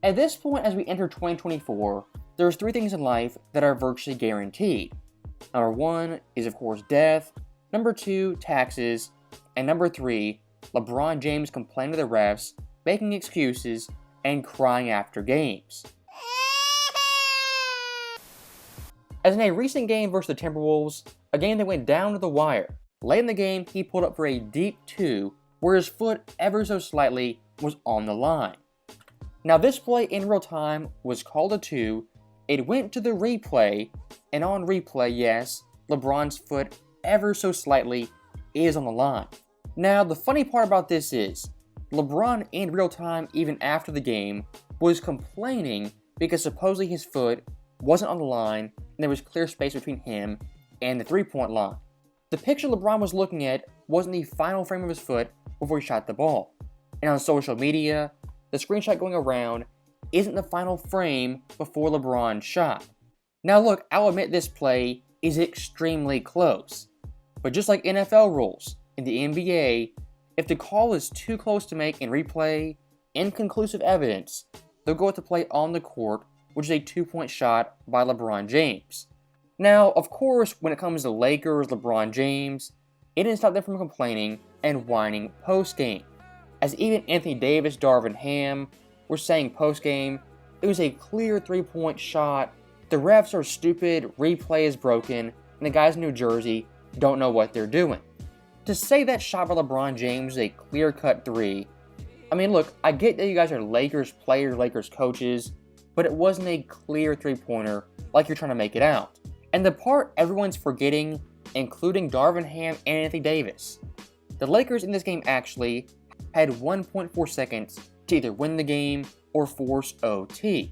At this point, as we enter 2024, there's 3 things in life that are virtually guaranteed. Number 1 is, of course, death. Number 2, taxes. And number 3, LeBron James complaining to the refs, making excuses, and crying after games. As in a recent game versus the Timberwolves, a game that went down to the wire, late in the game he pulled up for a deep 2 where his foot ever so slightly was on the line. Now this play in real time was called a 2, it went to the replay, and on replay, yes, LeBron's foot ever so slightly is on the line. Now the funny part about this is, LeBron in real time even after the game was complaining because supposedly his foot wasn't on the line and there was clear space between him and the 3-point line. The picture LeBron was looking at wasn't the final frame of his foot before he shot the ball. And on social media, the screenshot going around isn't the final frame before LeBron shot. Now look, I'll admit this play is extremely close. But just like NFL rules, in the NBA, if the call is too close to make in replay, inconclusive evidence, they'll go with the play on the court, which is a 2-point shot by LeBron James. Now, of course, when it comes to Lakers, LeBron James, it didn't stop them from complaining and whining post-game. As even Anthony Davis, Darvin Ham were saying post-game, it was a clear 3-point shot, the refs are stupid, replay is broken, and the guys in New Jersey don't know what they're doing. To say that shot by LeBron James is a clear-cut 3, I mean look, I get that you guys are Lakers players, Lakers coaches, but it wasn't a clear 3-pointer like you're trying to make it out. And the part everyone's forgetting, including Darvin Ham and Anthony Davis, the Lakers in this game actually had 1.4 seconds to either win the game or force OT.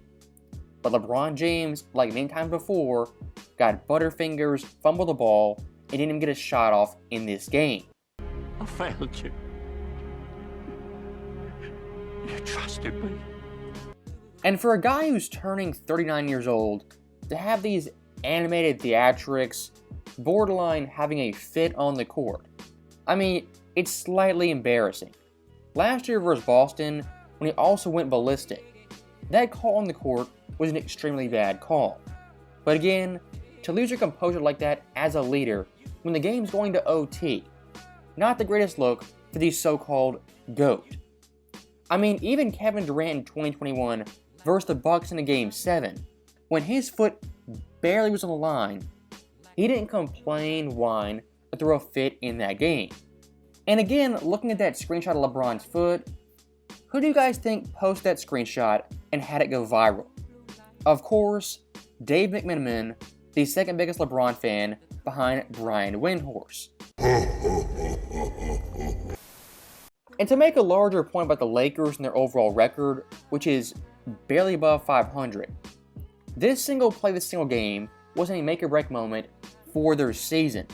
But LeBron James, like many times before, got butterfingers, fumbled the ball, and didn't even get a shot off in this game. I failed you. You trusted me. And for a guy who's turning 39 years old, to have these animated theatrics, borderline having a fit on the court, I mean, it's slightly embarrassing. Last year versus Boston, when he also went ballistic, that call on the court was an extremely bad call. But again, to lose your composure like that as a leader when the game's going to OT, not the greatest look for the so-called GOAT. I mean, even Kevin Durant in 2021 versus the Bucks in a Game 7, when his foot barely was on the line, he didn't complain, whine, or throw a fit in that game. And again, looking at that screenshot of LeBron's foot, who do you guys think posted that screenshot and had it go viral? Of course, Dave Mcmeneman, the second biggest LeBron fan behind Brian Windhorse. And to make a larger point about the Lakers and their overall record, which is barely above 500, this single play, this single game, wasn't a make-or-break moment for their season.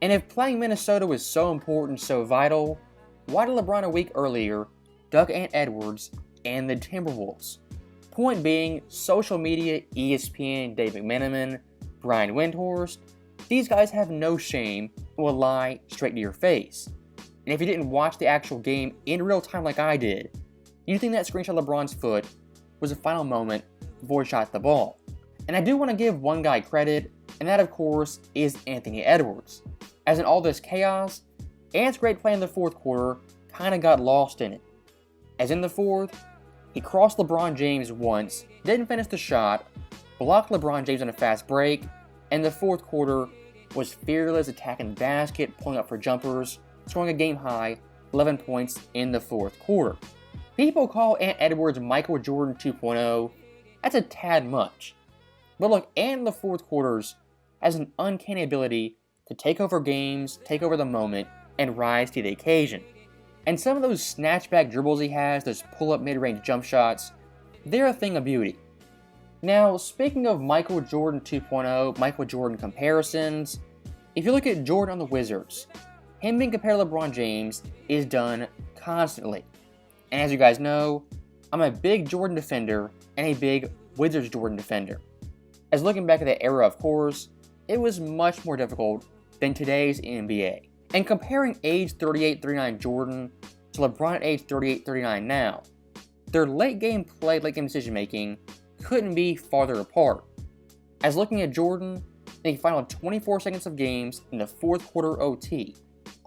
And if playing Minnesota was so important, so vital, why did LeBron a week earlier duck Ant Edwards and the Timberwolves? Point being, social media, ESPN, Dave Mcmeneman, Brian Windhorst, these guys have no shame and will lie straight to your face. And if you didn't watch the actual game in real time like I did, you'd think that screenshot of LeBron's foot was the final moment before he shot the ball. And I do want to give one guy credit, and that of course is Anthony Edwards. As in all this chaos, Ant's great play in the fourth quarter kinda got lost in it. As in the fourth, he crossed LeBron James once, didn't finish the shot, blocked LeBron James on a fast break, and the fourth quarter was fearless, attacking the basket, pulling up for jumpers, scoring a game-high 11 points in the fourth quarter. People call Ant Edwards Michael Jordan 2.0. That's a tad much. But look, Ant in the fourth quarters has an uncanny ability to take over games, take over the moment, and rise to the occasion. And some of those snatchback dribbles he has, those pull-up mid-range jump shots, they're a thing of beauty. Now, speaking of Michael Jordan 2.0, Michael Jordan comparisons, if you look at Jordan on the Wizards, him being compared to LeBron James is done constantly. And as you guys know, I'm a big Jordan defender and a big Wizards Jordan defender. As looking back at that era, of course, it was much more difficult than today's NBA. And comparing age 38-39 Jordan to LeBron at age 38-39 now, their late game play, late game decision making couldn't be farther apart. As looking at Jordan, in the final 24 seconds of games in the fourth quarter OT,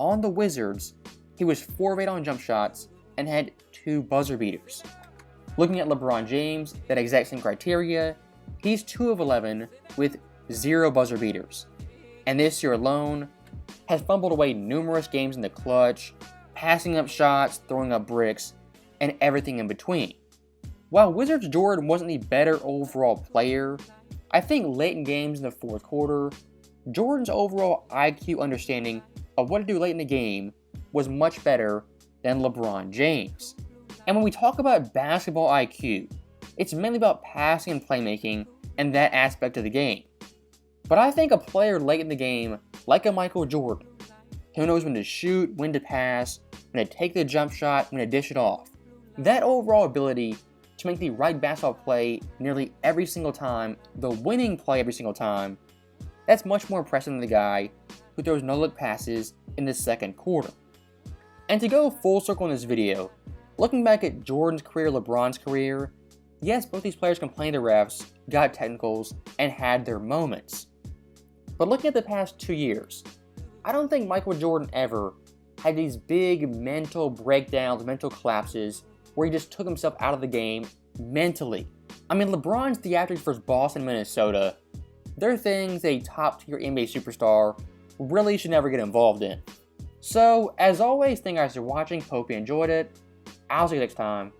on the Wizards, he was 4 of 8 on jump shots and had 2 buzzer beaters. Looking at LeBron James, that exact same criteria, he's 2 of 11 with 0 buzzer beaters. And this year alone, has fumbled away numerous games in the clutch, passing up shots, throwing up bricks, and everything in between. While Wizards Jordan wasn't the better overall player, I think late in games in the fourth quarter, Jordan's overall IQ understanding of what to do late in the game was much better than LeBron James. And when we talk about basketball IQ, it's mainly about passing and playmaking and that aspect of the game. But I think a player late in the game, like a Michael Jordan, who knows when to shoot, when to pass, when to take the jump shot, when to dish it off, that overall ability to make the right basketball play nearly every single time, the winning play every single time, that's much more impressive than the guy who throws no-look passes in the second quarter. And to go full circle in this video, looking back at Jordan's career, LeBron's career, yes, both these players complained to refs, got technicals, and had their moments. But looking at the past 2 years, I don't think Michael Jordan ever had these big mental breakdowns, mental collapses, where he just took himself out of the game mentally. I mean, LeBron's theatrics versus Boston, Minnesota, they're things a top-tier NBA superstar really should never get involved in. So, as always, thank you guys for watching. Hope you enjoyed it. I'll see you next time.